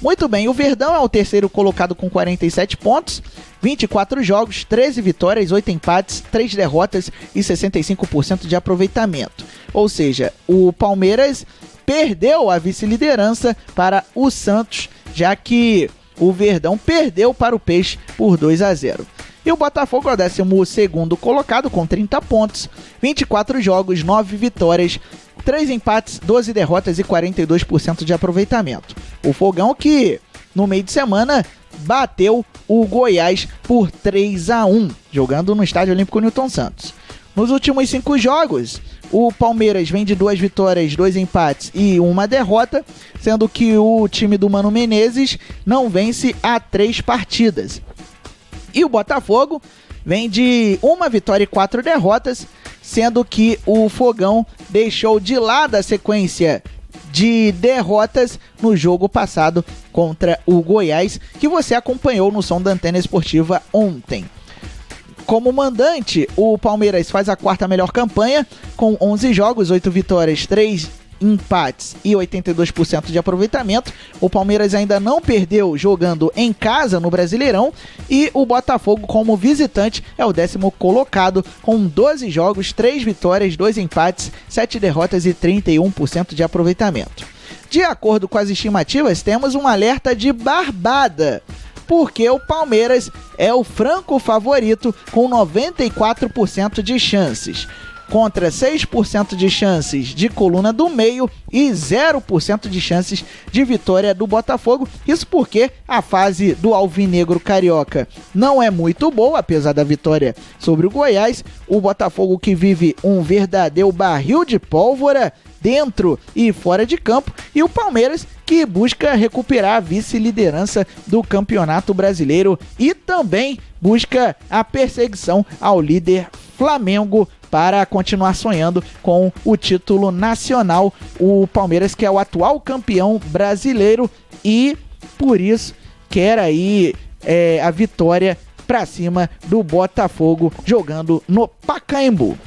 Muito bem, o Verdão é o terceiro colocado com 47 pontos, 24 jogos, 13 vitórias, 8 empates, 3 derrotas e 65% de aproveitamento. Ou seja, o Palmeiras perdeu a vice-liderança para o Santos, já que o Verdão perdeu para o Peixe por 2-0. E o Botafogo é o 12º colocado com 30 pontos, 24 jogos, 9 vitórias, 3 empates, 12 derrotas e 42% de aproveitamento. O Fogão que no meio de semana bateu o Goiás por 3-1, jogando no Estádio Olímpico Newton Santos. Nos últimos 5 jogos, o Palmeiras vem de 2 vitórias, 2 empates e 1 derrota, sendo que o time do Mano Menezes não vence há 3 partidas. E o Botafogo vem de 1 vitória e 4 derrotas, sendo que o Fogão deixou de lado a sequência de derrotas no jogo passado contra o Goiás, que você acompanhou no Som da Antena Esportiva ontem. Como mandante, o Palmeiras faz a quarta melhor campanha, com 11 jogos, 8 vitórias, 3 empates e 82% de aproveitamento. O Palmeiras ainda não perdeu jogando em casa no Brasileirão, e o Botafogo, como visitante, é o 10º colocado com 12 jogos, 3 vitórias, 2 empates, 7 derrotas e 31% de aproveitamento. De acordo com as estimativas, temos um alerta de barbada, porque o Palmeiras é o franco favorito com 94% de chances, contra 6% de chances de coluna do meio e 0% de chances de vitória do Botafogo. Isso porque a fase do alvinegro carioca não é muito boa, apesar da vitória sobre o Goiás. O Botafogo, que vive um verdadeiro barril de pólvora dentro e fora de campo, e o Palmeiras, que busca recuperar a vice-liderança do Campeonato Brasileiro e também busca a perseguição ao líder Flamengo para continuar sonhando com o título nacional. O Palmeiras, que é o atual campeão brasileiro, e por isso quer aí a vitória para cima do Botafogo jogando no Pacaembu.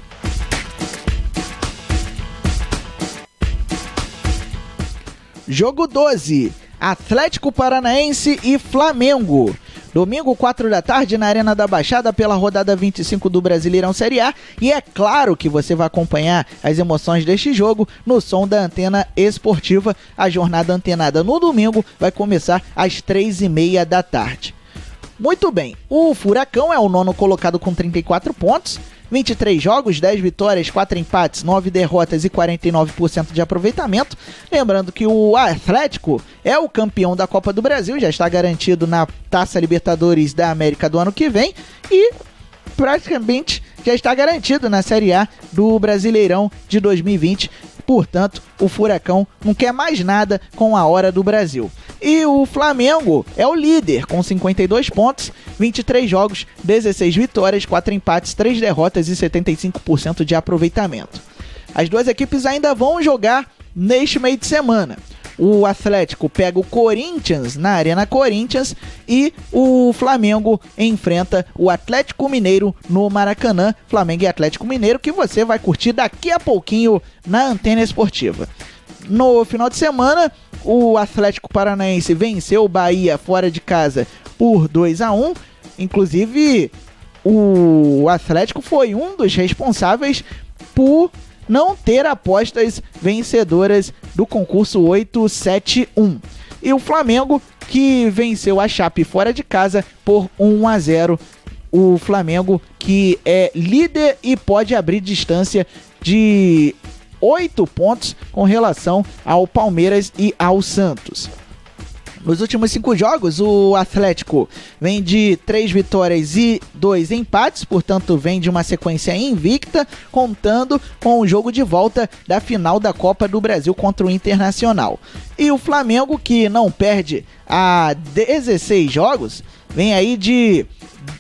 Jogo 12, Atlético Paranaense e Flamengo. Domingo, 4 da tarde, na Arena da Baixada, pela rodada 25 do Brasileirão Série A. E é claro que você vai acompanhar as emoções deste jogo no Som da Antena Esportiva. A jornada antenada no domingo vai começar às 3h30 da tarde. Muito bem, o Furacão é o 9º colocado com 34 pontos. 23 jogos, 10 vitórias, 4 empates, 9 derrotas e 49% de aproveitamento. Lembrando que o Atlético é o campeão da Copa do Brasil, já está garantido na Taça Libertadores da América do ano que vem e praticamente já está garantido na Série A do Brasileirão de 2020. Portanto, o Furacão não quer mais nada com a hora do Brasil. E o Flamengo é o líder com 52 pontos, 23 jogos, 16 vitórias, 4 empates, 3 derrotas e 75% de aproveitamento. As duas equipes ainda vão jogar neste meio de semana. O Atlético pega o Corinthians na Arena Corinthians e o Flamengo enfrenta o Atlético Mineiro no Maracanã. Flamengo e Atlético Mineiro, que você vai curtir daqui a pouquinho na Antena Esportiva. No final de semana, o Atlético Paranaense venceu o Bahia fora de casa por 2-1. Inclusive, o Atlético foi um dos responsáveis por não ter apostas vencedoras do concurso 871. E o Flamengo, que venceu a Chape fora de casa por 1-0. O Flamengo, que é líder e pode abrir distância de 8 pontos com relação ao Palmeiras e ao Santos. Nos últimos 5 jogos, o Atlético vem de 3 vitórias e 2 empates, portanto vem de uma sequência invicta, contando com o jogo de volta da final da Copa do Brasil contra o Internacional. E o Flamengo, que não perde há 16 jogos, vem aí de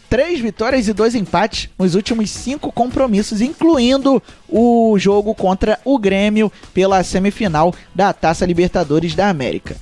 3 vitórias e 2 empates nos últimos 5 compromissos, incluindo o jogo contra o Grêmio pela semifinal da Taça Libertadores da América.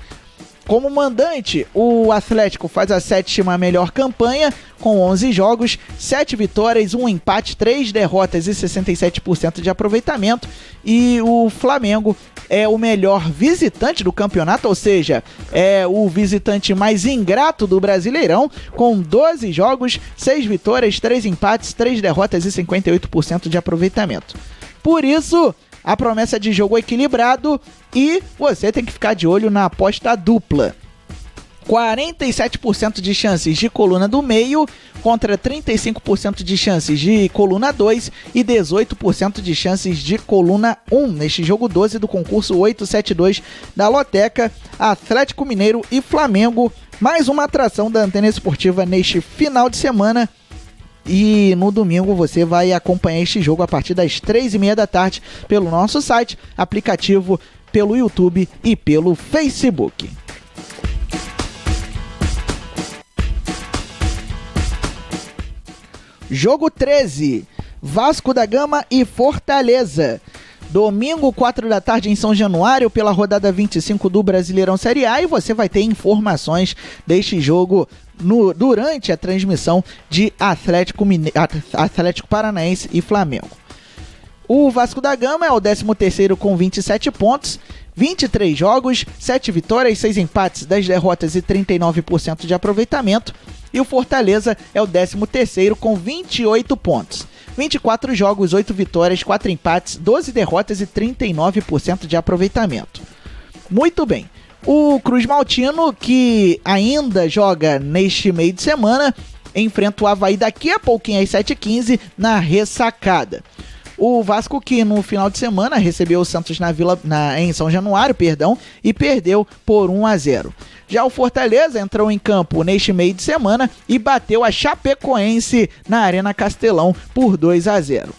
Como mandante, o Atlético faz a 7ª melhor campanha, com 11 jogos, 7 vitórias, 1 empate, 3 derrotas e 67% de aproveitamento. E o Flamengo é o melhor visitante do campeonato, ou seja, é o visitante mais ingrato do Brasileirão, com 12 jogos, 6 vitórias, 3 empates, 3 derrotas e 58% de aproveitamento. Por isso, a promessa de jogo equilibrado, e você tem que ficar de olho na aposta dupla. 47% de chances de coluna do meio contra 35% de chances de coluna 2 e 18% de chances de coluna 1 neste jogo 12 do concurso 872 da Loteca. Atlético Mineiro e Flamengo, mais uma atração da Antena Esportiva neste final de semana. E no domingo você vai acompanhar este jogo a partir das 3h30 da tarde pelo nosso site, aplicativo, pelo YouTube e pelo Facebook. Jogo 13, Vasco da Gama e Fortaleza. Domingo, 4 da tarde em São Januário, pela rodada 25 do Brasileirão Série A, e você vai ter informações deste jogo durante a transmissão de Atlético Paranaense e Flamengo. O Vasco da Gama é o 13º com 27 pontos, 23 jogos, 7 vitórias, 6 empates, 10 derrotas e 39% de aproveitamento. E o Fortaleza é o 13º com 28 pontos. 24 jogos, 8 vitórias, 4 empates, 12 derrotas e 39% de aproveitamento. Muito bem. O Cruz Maltino, que ainda joga neste meio de semana, enfrenta o Avaí daqui a pouquinho às 7h15 na Ressacada. O Vasco, que no final de semana recebeu o Santos em São Januário, e perdeu por 1-0. Já o Fortaleza entrou em campo neste meio de semana e bateu a Chapecoense na Arena Castelão por 2-0.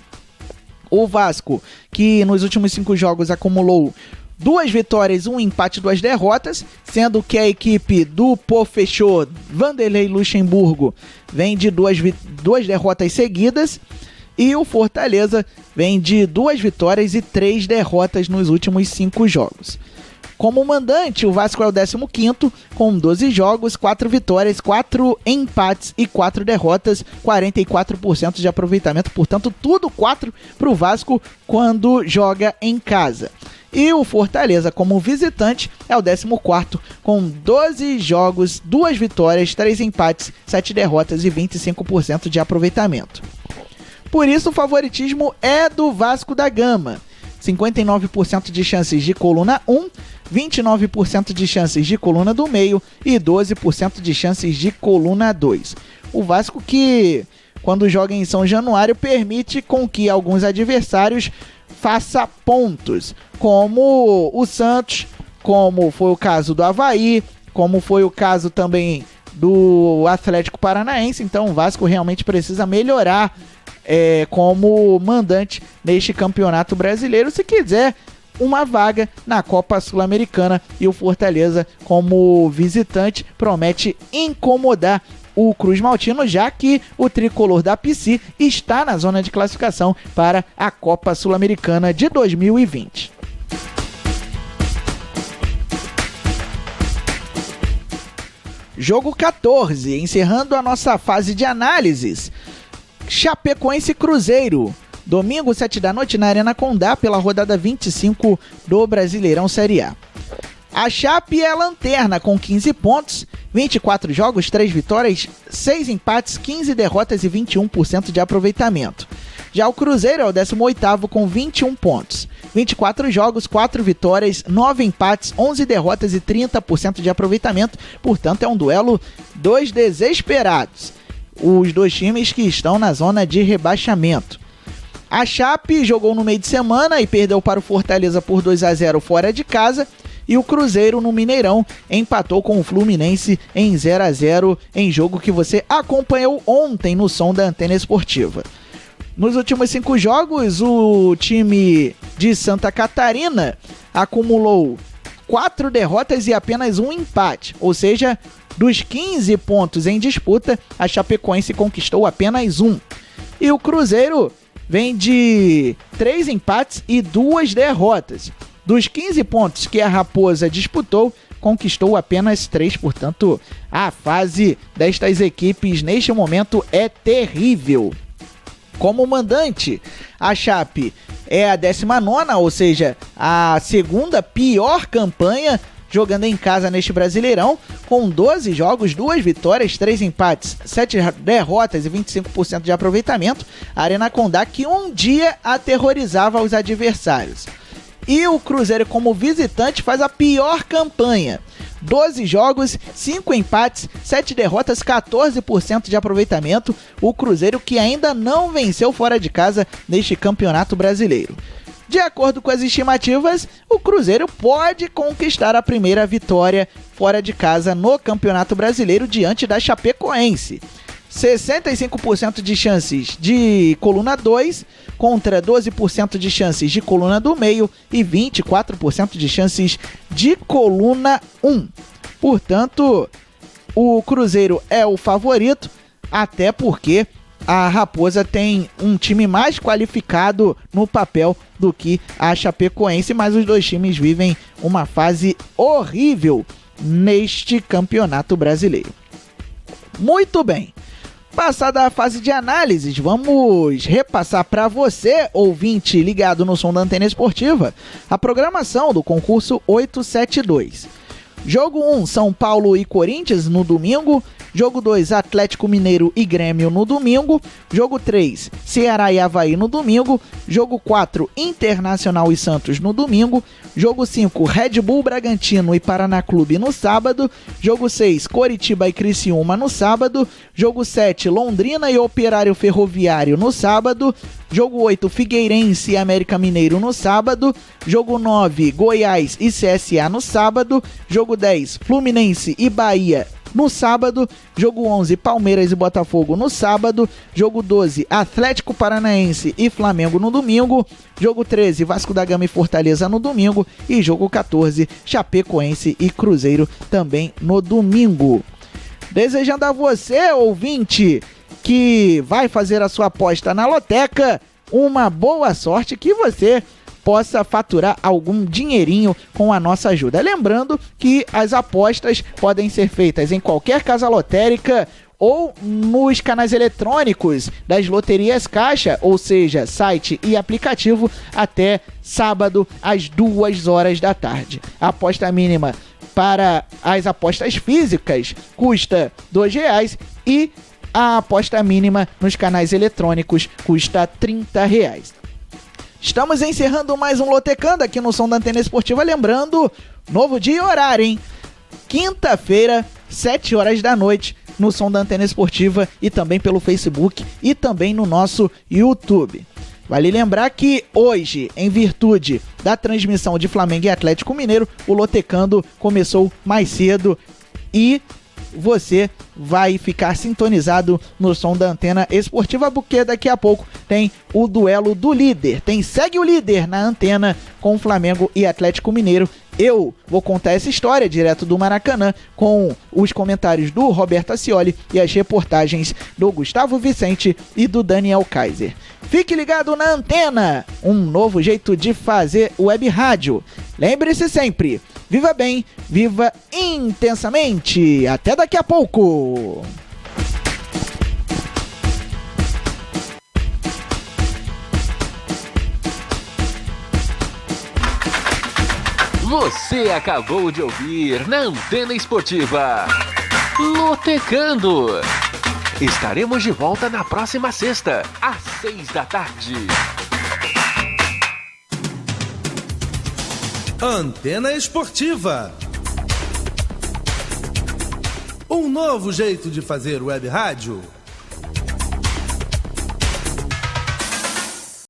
O Vasco, que nos últimos 5 jogos acumulou 2 vitórias, 1 empate e 2 derrotas, sendo que a equipe do Pofechô Vanderlei Luxemburgo vem de 2 derrotas seguidas, e o Fortaleza vem de 2 vitórias e 3 derrotas nos últimos 5 jogos. Como mandante, o Vasco é o 15º, com 12 jogos, 4 vitórias, 4 empates e 4 derrotas, 44% de aproveitamento, portanto tudo 4 para o Vasco quando joga em casa. E o Fortaleza, como visitante, é o 14º, com 12 jogos, 2 vitórias, 3 empates, 7 derrotas e 25% de aproveitamento. Por isso o favoritismo é do Vasco da Gama. 59% de chances de coluna 1, 29% de chances de coluna do meio e 12% de chances de coluna 2. O Vasco que, quando joga em São Januário, permite com que alguns adversários façam pontos, como o Santos, como foi o caso do Avaí, como foi o caso também do Atlético Paranaense. Então o Vasco realmente precisa melhorar como mandante neste campeonato brasileiro, se quiser uma vaga na Copa Sul-Americana, e o Fortaleza, como visitante, promete incomodar o Cruz Maltino, já que o tricolor da PC está na zona de classificação para a Copa Sul-Americana de 2020. Jogo 14, encerrando a nossa fase de análises. Chapecoense e Cruzeiro, domingo 7 da noite na Arena Condá, pela rodada 25 do Brasileirão Série A. A Chape é a lanterna com 15 pontos, 24 jogos, 3 vitórias, 6 empates, 15 derrotas e 21% de aproveitamento. Já o Cruzeiro é o 18º com 21 pontos, 24 jogos, 4 vitórias, 9 empates, 11 derrotas e 30% de aproveitamento. Portanto, é um duelo dos desesperados. Os dois times que estão na zona de rebaixamento. A Chape jogou no meio de semana e perdeu para o Fortaleza por 2-0 fora de casa. E o Cruzeiro, no Mineirão, empatou com o Fluminense em 0-0, em jogo que você acompanhou ontem no som da Antena Esportiva. Nos últimos 5 jogos, o time de Santa Catarina acumulou 4 derrotas e apenas 1 empate, ou seja, dos 15 pontos em disputa, a Chapecoense conquistou apenas 1. E o Cruzeiro vem de 3 empates e 2 derrotas. Dos 15 pontos que a Raposa disputou, conquistou apenas 3. Portanto, a fase destas equipes neste momento é terrível. Como mandante, a Chape é a 19ª, ou seja, a segunda pior campanha jogando em casa neste Brasileirão, com 12 jogos, 2 vitórias, 3 empates, 7 derrotas e 25% de aproveitamento. A Arena Condá, que um dia aterrorizava os adversários. E o Cruzeiro, como visitante, faz a pior campanha. 12 jogos, 5 empates, 7 derrotas, 14% de aproveitamento. O Cruzeiro que ainda não venceu fora de casa neste Campeonato Brasileiro. De acordo com as estimativas, o Cruzeiro pode conquistar a primeira vitória fora de casa no Campeonato Brasileiro diante da Chapecoense. 65% de chances de coluna 2 contra 12% de chances de coluna do meio e 24% de chances de coluna 1. Portanto, o Cruzeiro é o favorito, até porque a Raposa tem um time mais qualificado no papel do que a Chapecoense, mas os dois times vivem uma fase horrível neste campeonato brasileiro. Muito bem. Passada a fase de análises, vamos repassar para você, ouvinte ligado no som da Antena Esportiva, a programação do concurso 872. Jogo 1, São Paulo e Corinthians no domingo. Jogo 2, Atlético Mineiro e Grêmio no domingo. Jogo 3, Ceará e Avaí no domingo. Jogo 4, Internacional e Santos no domingo. Jogo 5, Red Bull Bragantino e Paraná Clube no sábado. Jogo 6, Coritiba e Criciúma no sábado. Jogo 7, Londrina e Operário Ferroviário no sábado. Jogo 8, Figueirense e América Mineiro no sábado. Jogo 9, Goiás e CSA no sábado. Jogo 10, Fluminense e Bahia no sábado. Jogo 11, Palmeiras e Botafogo no sábado. Jogo 12, Atlético Paranaense e Flamengo no domingo. Jogo 13, Vasco da Gama e Fortaleza no domingo. E jogo 14, Chapecoense e Cruzeiro também no domingo. Desejando a você, ouvinte, que vai fazer a sua aposta na loteca, uma boa sorte, que você possa faturar algum dinheirinho com a nossa ajuda. Lembrando que as apostas podem ser feitas em qualquer casa lotérica ou nos canais eletrônicos das loterias Caixa, ou seja, site e aplicativo, até sábado às 2 horas da tarde. A aposta mínima para as apostas físicas custa R$2 e a aposta mínima nos canais eletrônicos custa R$30. Estamos encerrando mais um Lotecando aqui no som da Antena Esportiva. Lembrando, novo dia e horário, hein? Quinta-feira, 7 horas da noite, no som da Antena Esportiva e também pelo Facebook e também no nosso YouTube. Vale lembrar que hoje, em virtude da transmissão de Flamengo e Atlético Mineiro, o Lotecando começou mais cedo e você vai ficar sintonizado no som da Antena Esportiva, porque daqui a pouco tem o duelo do líder. Segue o líder na antena com Flamengo e Atlético Mineiro. Eu vou contar essa história direto do Maracanã com os comentários do Roberto Ascioli e as reportagens do Gustavo Vicente e do Daniel Kaiser. Fique ligado na antena, um novo jeito de fazer web rádio. Lembre-se sempre, viva bem, viva intensamente. Até daqui a pouco. Você acabou de ouvir na Antena Esportiva Lotecando. Estaremos de volta na próxima sexta, às 6 da tarde. Antena Esportiva. Um novo jeito de fazer web rádio.